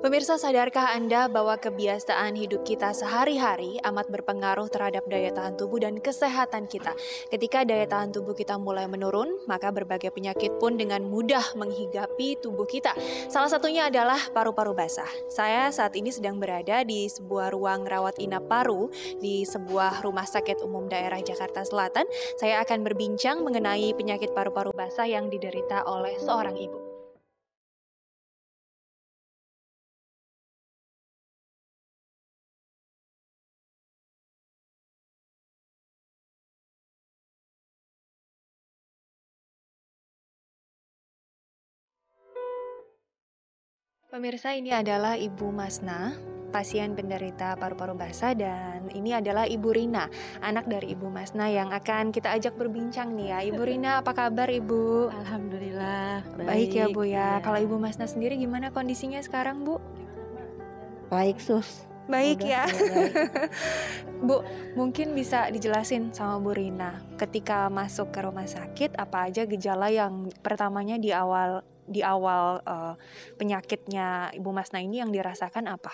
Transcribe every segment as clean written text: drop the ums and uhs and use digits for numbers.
Pemirsa, sadarkah Anda bahwa kebiasaan hidup kita sehari-hari amat berpengaruh terhadap daya tahan tubuh dan kesehatan kita? Ketika daya tahan tubuh kita mulai menurun, maka berbagai penyakit pun dengan mudah menghigapi tubuh kita. Salah satunya adalah paru-paru basah. Saya saat ini sedang berada di sebuah ruang rawat inap paru di sebuah rumah sakit umum daerah Jakarta Selatan. Saya akan berbincang mengenai penyakit paru-paru basah yang diderita oleh seorang ibu. Pemirsa, ini adalah Ibu Masna, pasien penderita paru-paru basah, dan ini adalah Ibu Rina, anak dari Ibu Masna yang akan kita ajak berbincang nih ya. Ibu Rina, apa kabar Ibu? Alhamdulillah, Baik ya Bu ya. iya. Kalau Ibu Masna sendiri gimana kondisinya sekarang Bu? Baik, Sus. Baik ya. Udah, baik. Bu, mungkin bisa dijelasin sama Bu Rina, ketika masuk ke rumah sakit apa aja gejala yang pertamanya di awal penyakitnya Ibu Masna ini yang dirasakan apa?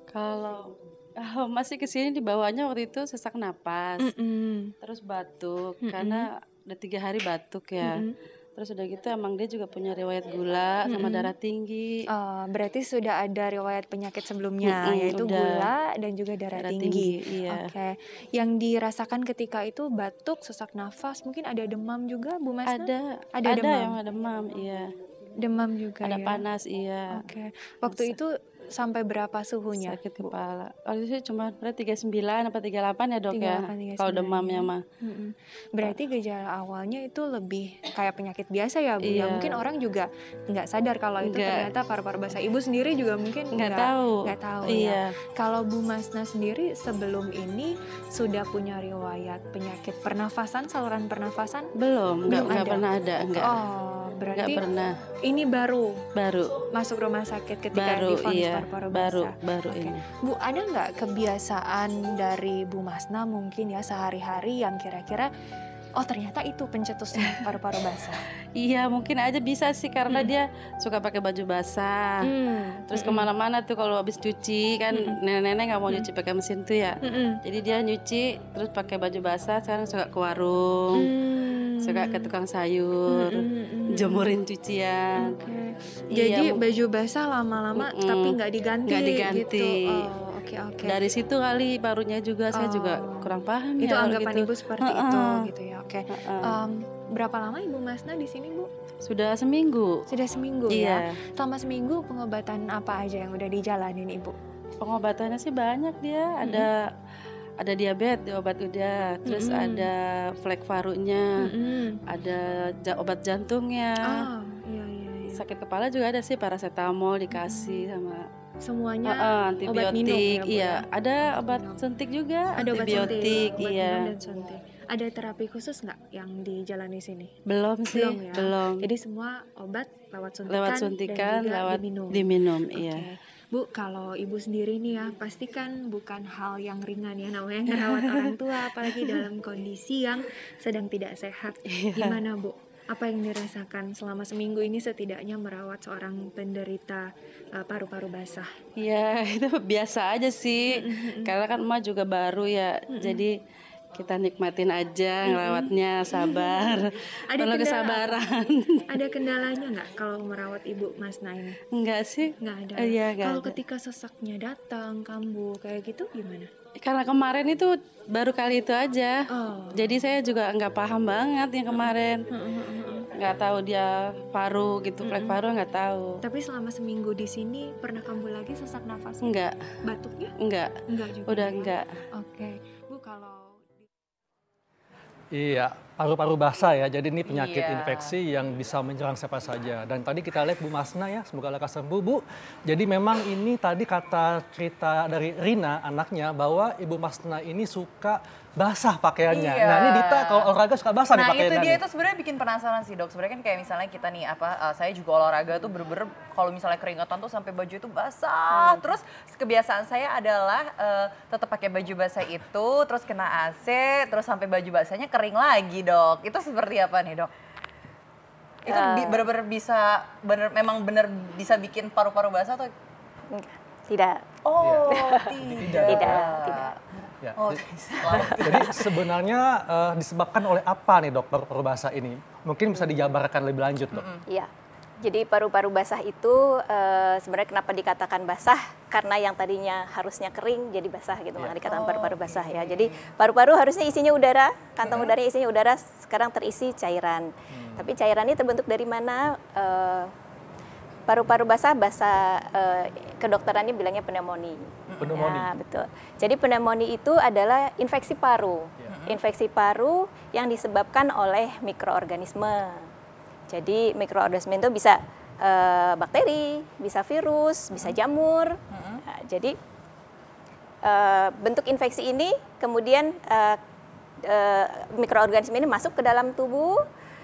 Kalau masih kesini dibawanya waktu itu sesak napas, terus batuk, karena udah 3 hari batuk ya. Terus udah gitu emang dia juga punya riwayat gula sama darah tinggi. Berarti sudah ada riwayat penyakit sebelumnya, yaitu udah. gula dan juga darah tinggi. Iya. Oke. Yang dirasakan ketika itu batuk, sesak nafas, mungkin ada demam juga Bu Masna? Ada demam. yang ada demam, iya. Demam juga Ada ya. panas, iya. Oke. Waktu itu sampai berapa suhunya? Sakit kepala. Waktu itu cuma berarti 39 apa 38 ya dok 38, ya. 39 Kalau ya. demamnya mah. Berarti gejala awalnya itu lebih kayak penyakit biasa ya Bu? Ya Iya. mungkin orang juga nggak sadar kalau itu Nggak. ternyata paru-paru basah. Ibu sendiri juga mungkin Nggak tahu. nggak tahu ya. Iya. Kalau Bu Masna sendiri sebelum ini sudah punya riwayat penyakit pernafasan, saluran pernafasan? Belum Belum nggak ada? pernah ada, enggak. Oh, Nggak berarti pernah. ini baru Baru. masuk rumah sakit ketika Baru, divonis iya. paru-paru Baru basah. Oke. ini. Bu, ada nggak kebiasaan dari Bu Masna mungkin ya sehari-hari yang kira-kira oh ternyata itu pencetusnya paru-paru basah? Iya mungkin aja bisa sih karena dia suka pakai baju basah. Terus kemana-mana tuh kalau habis cuci kan nenek-nenek nggak mau nyuci pakai mesin tuh ya. Jadi dia nyuci terus pakai baju basah. Sekarang suka ke warung, suka ke tukang sayur, jemurin cucian. Oke. Iya, Jadi baju basah lama-lama tapi nggak diganti, nggak diganti. gitu. Oh, oke. Dari situ kali barunya juga saya juga kurang paham Itu ya. anggapan gitu. Ibu seperti itu gitu ya. Oke. Berapa lama Ibu Masna di sini Bu? Sudah seminggu. Sudah seminggu Iya. ya. Selama seminggu pengobatan apa aja yang udah dijalanin Ibu? Pengobatannya sih banyak dia. Ada diabetes, obat udah, terus ada flek parunya, ada obat jantungnya. Oh, iya. Sakit kepala juga ada sih, paracetamol dikasih sama Semuanya antibiotik. obat minum ya, Bu, iya, ya? ada obat suntik juga, Ada obat antibiotik, suntik, obat iya. minum dan suntik. Ada terapi khusus nggak yang dijalani sini? Belum sih, Belum ya. belum. Jadi semua obat lewat suntikan, Lewat suntikan, dan juga lewat diminum. diminum, Oke. iya. Bu, kalau Ibu sendiri nih ya, pasti kan bukan hal yang ringan ya namanya ngerawat orang tua, apalagi dalam kondisi yang sedang tidak sehat. Gimana Bu? Apa yang dirasakan selama seminggu ini setidaknya merawat seorang penderita paru-paru basah? Iya, itu biasa aja sih. Karena kan emak juga baru ya. Jadi kita nikmatin aja ngerawatnya, sabar. Ada Perlu kendala kesabaran. Ada kendalanya nggak kalau merawat Ibu Masna ini? Enggak sih. Nggak ada. Iya, nggak Kalau ada. ketika sesaknya datang, kambuh kayak gitu gimana? Karena kemarin itu baru kali itu aja. Oh. Jadi saya juga nggak paham banget yang kemarin. Nggak tahu dia paru gitu, flek paru nggak tahu. Tapi selama seminggu di sini pernah kambuh lagi sesak nafas? Enggak, Batuknya? enggak. Enggak juga. Udah ya? enggak. Oke. Bu, kalau Iya, paru-paru basah ya. Jadi ini penyakit Iya. infeksi yang bisa menyerang siapa saja. Dan tadi kita lihat Bu Masna ya, semoga lekas sembuh Bu. Jadi memang ini tadi kata cerita dari Rina anaknya bahwa Ibu Masna ini suka basah pakaiannya. Iya. Nah ini Dita kalau olahraga suka basah nih Nah itu pakaiannya. dia nih. itu sebenarnya bikin penasaran sih dok. Sebenarnya kan kayak misalnya kita nih saya juga olahraga tuh bener-bener kalau misalnya keringetan tuh sampai baju itu basah. Terus kebiasaan saya adalah tetap pakai baju basah itu, terus kena AC, terus sampai baju basahnya kering lagi dok. Itu seperti apa nih dok? Itu bener-bener bisa memang bener bisa bikin paru-paru basah atau Tidak. Oh, Tidak. Ya. Oh, Jadi sebenarnya disebabkan oleh apa nih dok paru-paru basah ini? Mungkin bisa dijabarkan lebih lanjut dok. Iya. Jadi paru-paru basah itu sebenarnya kenapa dikatakan basah? Karena yang tadinya harusnya kering jadi basah gitu, makanya dikatakan paru-paru basah ya. Jadi paru-paru harusnya isinya udara, kantong udaranya isinya udara, sekarang terisi cairan. Tapi cairan ini terbentuk dari mana? Paru-paru basah, kedokterannya bilangnya pneumonia. Ya, betul. Jadi pneumonia itu adalah infeksi paru. Infeksi paru yang disebabkan oleh mikroorganisme. Jadi mikroorganisme itu bisa bakteri, bisa virus, bisa jamur. Nah, jadi bentuk infeksi ini kemudian mikroorganisme ini masuk ke dalam tubuh,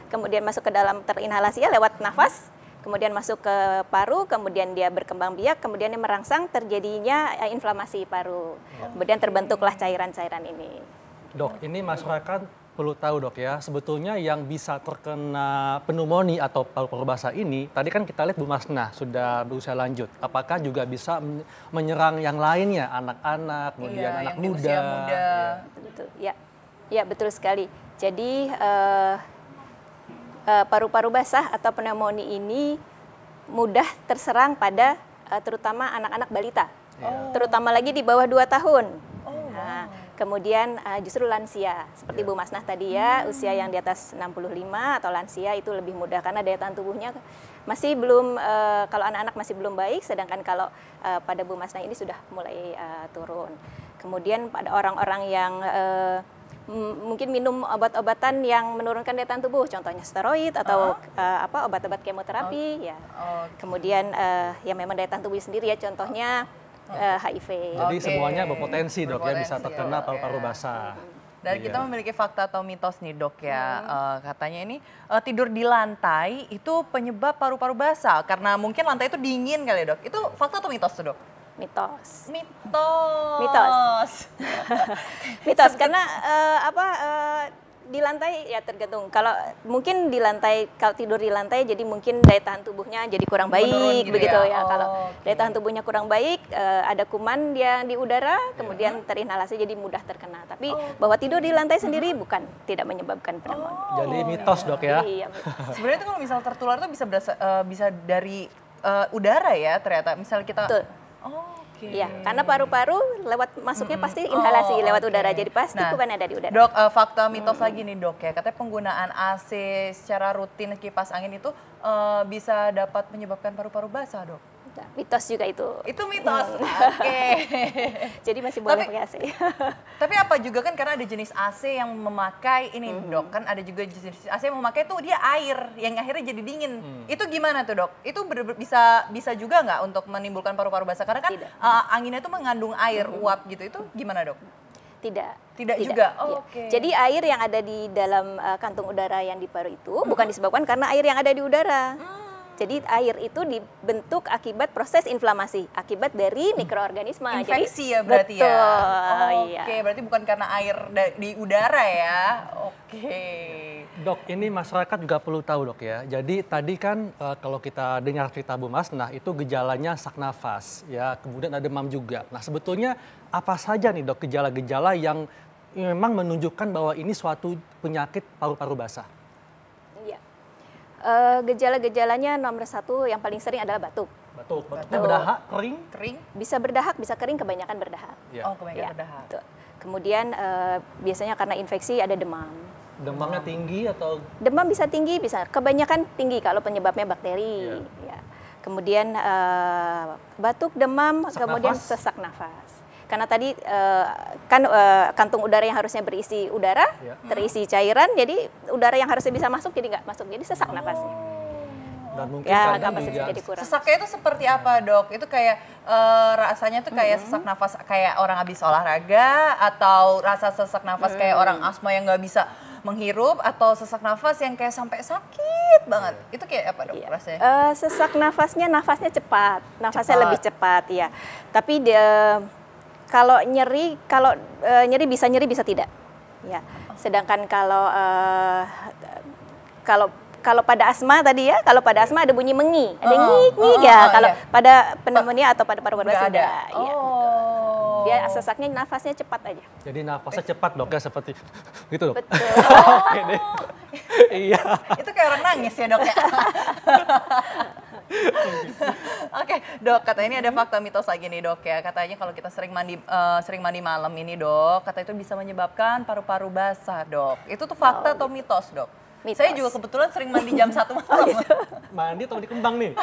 kemudian masuk ke dalam terinhalasi ya lewat nafas. Kemudian masuk ke paru, kemudian dia berkembang biak, kemudian dia merangsang terjadinya inflamasi paru. Kemudian terbentuklah cairan-cairan ini. Dok, ini masyarakat perlu tahu dok ya, sebetulnya yang bisa terkena pneumonia atau paru-paru basah ini, tadi kan kita lihat Bu Masnah sudah berusia lanjut. Apakah juga bisa menyerang yang lainnya, anak-anak, kemudian anak muda? Betul, ya betul sekali. Jadi paru-paru basah atau pneumonia ini mudah terserang pada terutama anak-anak balita, terutama lagi di bawah 2 tahun. Nah, kemudian justru lansia, seperti Bu Masnah tadi ya, usia yang di atas 65 atau lansia itu lebih mudah karena daya tahan tubuhnya masih belum, kalau anak-anak masih belum baik, sedangkan kalau pada Bu Masnah ini sudah mulai turun. Kemudian pada orang-orang yang mungkin minum obat-obatan yang menurunkan daya tahan tubuh, contohnya steroid atau obat-obat kemoterapi, ya. Kemudian ya memang daya tahan tubuh sendiri ya, contohnya HIV. Jadi semuanya berpotensi dok ya bisa terkena paru-paru basah. Dan kita memiliki fakta atau mitos nih dok ya, katanya ini tidur di lantai itu penyebab paru-paru basah karena mungkin lantai itu dingin kali ya dok. Itu fakta atau mitos tuh dok? Mitos. Mitos karena di lantai ya tergantung. Kalau mungkin di lantai, kalau tidur di lantai jadi mungkin daya tahan tubuhnya jadi kurang baik gitu begitu ya. Kalau daya tahan tubuhnya kurang baik, ada kuman yang di udara, kemudian terinhalasi jadi mudah terkena. Tapi bahwa tidur di lantai sendiri tidak menyebabkan pneumonia. Jadi mitos dok ya. Iya, sebenarnya itu kalau misal tertular itu bisa dari udara ya ternyata. Misal kita Iya, karena paru-paru masuknya pasti inhalasi lewat udara, jadi pasti kuman ada di udara. Dok, fakta mitos lagi nih dok ya, katanya penggunaan AC secara rutin, kipas angin itu bisa dapat menyebabkan paru-paru basah dok. Mitos juga itu. Itu mitos, oke. Jadi masih boleh pakai AC. Tapi apa juga kan karena ada jenis AC yang memakai ini dok, kan ada juga jenis AC yang memakai tuh dia air, yang akhirnya jadi dingin. Itu gimana tuh dok? Itu bisa juga nggak untuk menimbulkan paru-paru basah? Karena kan anginnya itu mengandung air uap gitu, itu gimana dok? Tidak juga. Oke. Jadi air yang ada di dalam kantung udara yang di paru itu bukan disebabkan karena air yang ada di udara. Jadi air itu dibentuk akibat proses inflamasi, akibat dari mikroorganisme. Infeksi ya berarti ya? Oke, berarti bukan karena air di udara ya? Oke. Dok, ini masyarakat juga perlu tahu dok ya. Jadi tadi kan kalau kita dengar cerita Bu Masnah itu gejalanya sesak nafas, ya kemudian ada demam juga. Nah sebetulnya apa saja nih dok gejala-gejala yang memang menunjukkan bahwa ini suatu penyakit paru-paru basah? Gejala-gejalanya nomor 1 yang paling sering adalah batuk. Batuknya berdahak, kering? Bisa berdahak, bisa kering, kebanyakan berdahak. Kebanyakan berdahak. Betul. Kemudian biasanya karena infeksi ada demam. Demamnya tinggi atau? Demam bisa tinggi, bisa kebanyakan tinggi kalau penyebabnya bakteri. Ya. Kemudian batuk, demam, kemudian sesak nafas. Karena tadi kantung udara yang harusnya berisi udara, terisi cairan, jadi udara yang harusnya bisa masuk jadi nggak masuk, jadi sesak nafasnya. Dan mungkin kapasitasnya jadi kurang. Sesaknya itu seperti apa dok? Itu kayak rasanya tuh kayak sesak nafas kayak orang habis olahraga, atau rasa sesak nafas kayak orang asma yang nggak bisa menghirup, atau sesak nafas yang kayak sampai sakit banget? Itu kayak apa dok rasanya? Sesak nafasnya cepat, lebih cepat ya. Tapi kalau nyeri bisa nyeri bisa tidak. Ya. Sedangkan kalau kalau pada asma tadi ya, kalau pada asma ada bunyi mengi, ada ngik-ngik ya. Kalau pada pneumonia atau pada paru-paru basa ada. ya, dia sesaknya nafasnya cepat aja. Jadi nafasnya cepat dok ya, seperti gitu dok. Betul. Oke deh. Iya. Itu kayak orang nangis ya dok ya. Oke dok, katanya ini ada fakta mitos lagi nih dok ya. Katanya kalau kita sering mandi malam ini dok, kata itu bisa menyebabkan paru-paru basah dok. Itu tuh fakta atau mitos dok? Mitos. Saya juga kebetulan sering mandi jam 1 malam. Mandi atau di kembang nih?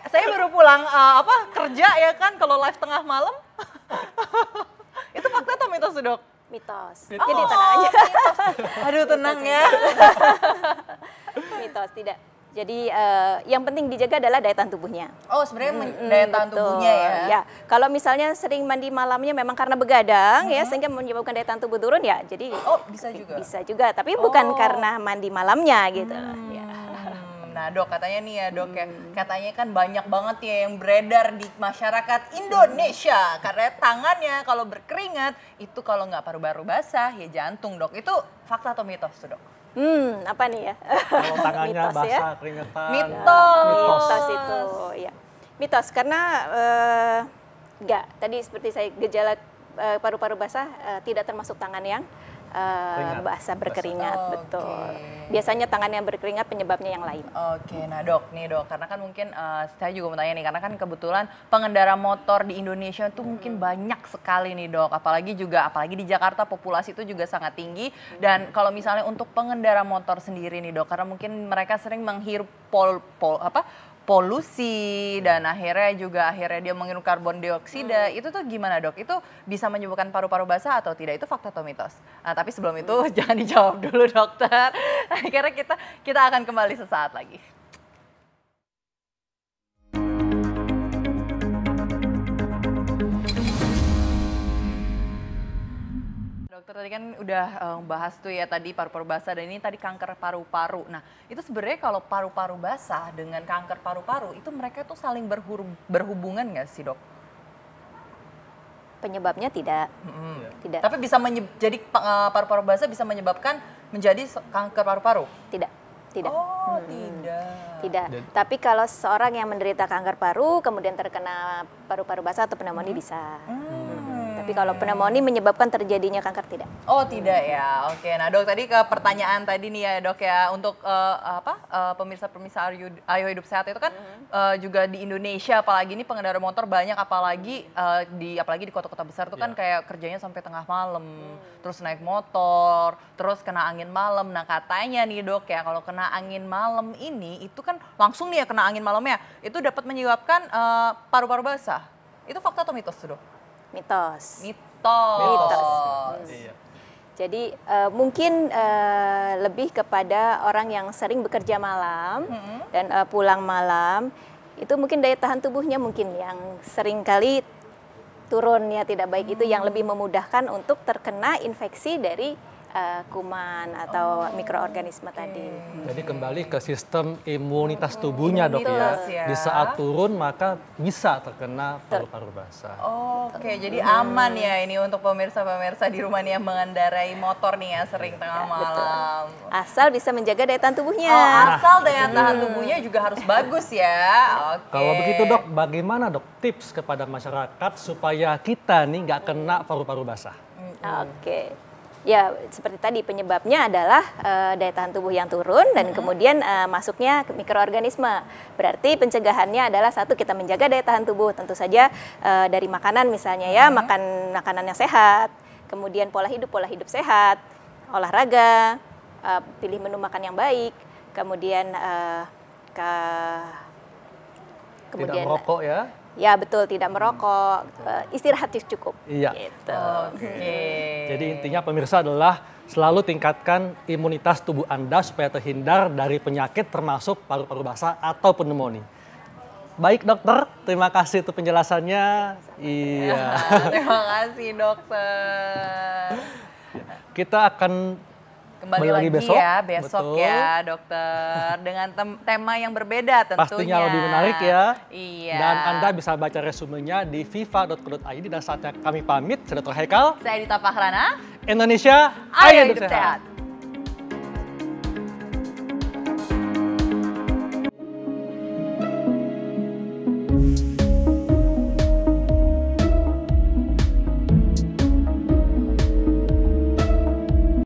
saya baru pulang kerja ya kan, kalau live tengah malam. Itu fakta atau mitos dok? Mitos. Jadi tenang aja. Aduh tenang ya. Mitos, tidak. Jadi yang penting dijaga adalah daya tahan tubuhnya. Oh sebenarnya daya tahan tubuhnya ya. Ya, kalau misalnya sering mandi malamnya memang karena begadang ya sehingga menyebabkan daya tahan tubuh turun ya. Jadi bisa juga. Bisa juga, tapi bukan karena mandi malamnya gitu. Ya. Nah dok, katanya nih ya dok ya, katanya kan banyak banget ya yang beredar di masyarakat Indonesia karena tangannya kalau berkeringat itu kalau nggak paru-paru basah ya jantung dok. Itu fakta atau mitos tuh dok? Apa nih ya? Kalau tangannya Mitos basah, ya? keringetan. Mitos itu, ya. Mitos karena enggak. Tadi seperti saya gejala paru-paru basah tidak termasuk tangan yang basah berkeringat, betul. Biasanya tangan yang berkeringat penyebabnya yang lain. Oke, nah dok, nih dok, karena kan mungkin saya juga mau tanya nih, karena kan kebetulan pengendara motor di Indonesia itu mungkin banyak sekali nih dok, apalagi di Jakarta populasi itu juga sangat tinggi. Dan kalau misalnya untuk pengendara motor sendiri nih dok, karena mungkin mereka sering menghirup polusi dan akhirnya dia menghirup karbon dioksida. Itu tuh gimana dok? Itu bisa menyebabkan paru-paru basah atau tidak? Itu fakta atau mitos? Nah, tapi sebelum itu jangan dijawab dulu dokter. Karena kita akan kembali sesaat lagi. Dokter tadi kan udah bahas tuh ya tadi paru-paru basah dan ini tadi kanker paru-paru. Nah itu sebenarnya kalau paru-paru basah dengan kanker paru-paru itu mereka tuh saling berhubungan nggak sih dok? Penyebabnya tidak. Tidak. Tapi bisa jadi paru-paru basah bisa menyebabkan menjadi kanker paru-paru? Tidak. Tidak. Oh tidak. Tapi kalau seorang yang menderita kanker paru kemudian terkena paru-paru basah atau pneumonia bisa. Tapi kalau pneumonia menyebabkan terjadinya kanker tidak. Oh tidak ya, oke. Nah dok tadi ke pertanyaan tadi nih ya dok ya untuk pemirsa-pemirsa Ayo Hidup Sehat itu kan juga di Indonesia apalagi ini pengendara motor banyak apalagi di kota-kota besar tuh kan kayak kerjanya sampai tengah malam, terus naik motor, terus kena angin malam. Nah katanya nih dok ya kalau kena angin malam ini itu kan langsung nih ya kena angin malamnya itu dapat menyebabkan paru-paru basah. Itu fakta atau mitos tuh dok? Mitos. Iya. Jadi mungkin lebih kepada orang yang sering bekerja malam dan pulang malam, itu mungkin daya tahan tubuhnya mungkin yang sering kali turun ya tidak baik, itu yang lebih memudahkan untuk terkena infeksi dari kuman atau mikroorganisme tadi. Jadi kembali ke sistem imunitas tubuhnya dok ya. Di saat turun maka bisa terkena paru-paru basah. Oke, jadi aman ya ini untuk pemirsa-pemirsa di rumah nih yang mengendarai motor nih ya sering tengah malam. Asal bisa menjaga daya tahan tubuhnya. Asal daya tahan tubuhnya juga harus bagus ya. Oke. Kalau begitu dok, bagaimana dok tips kepada masyarakat supaya kita nih nggak kena paru-paru basah? Oke. Ya, seperti tadi penyebabnya adalah daya tahan tubuh yang turun dan kemudian masuknya ke mikroorganisme. Berarti pencegahannya adalah satu, kita menjaga daya tahan tubuh. Tentu saja dari makanan misalnya ya, makan makanan yang sehat. Kemudian pola hidup sehat, olahraga, pilih menu makan yang baik. Kemudian tidak merokok ya? Ya betul, tidak merokok, istirahat cukup. Iya. Gitu. Jadi intinya pemirsa adalah selalu tingkatkan imunitas tubuh Anda supaya terhindar dari penyakit termasuk paru-paru basah atau pneumonia. Baik dokter, terima kasih untuk penjelasannya. Iya. Terima kasih dokter. Kita akan kembali lagi besok ya dokter dengan tema yang berbeda tentunya. Pastinya lebih menarik ya. Iya. Dan Anda bisa baca resumenya di viva.co.id dan saatnya kami pamit. Saya Dr. Haikal. Saya Dita Fahrana. Indonesia, Ayo Hidup Sehat.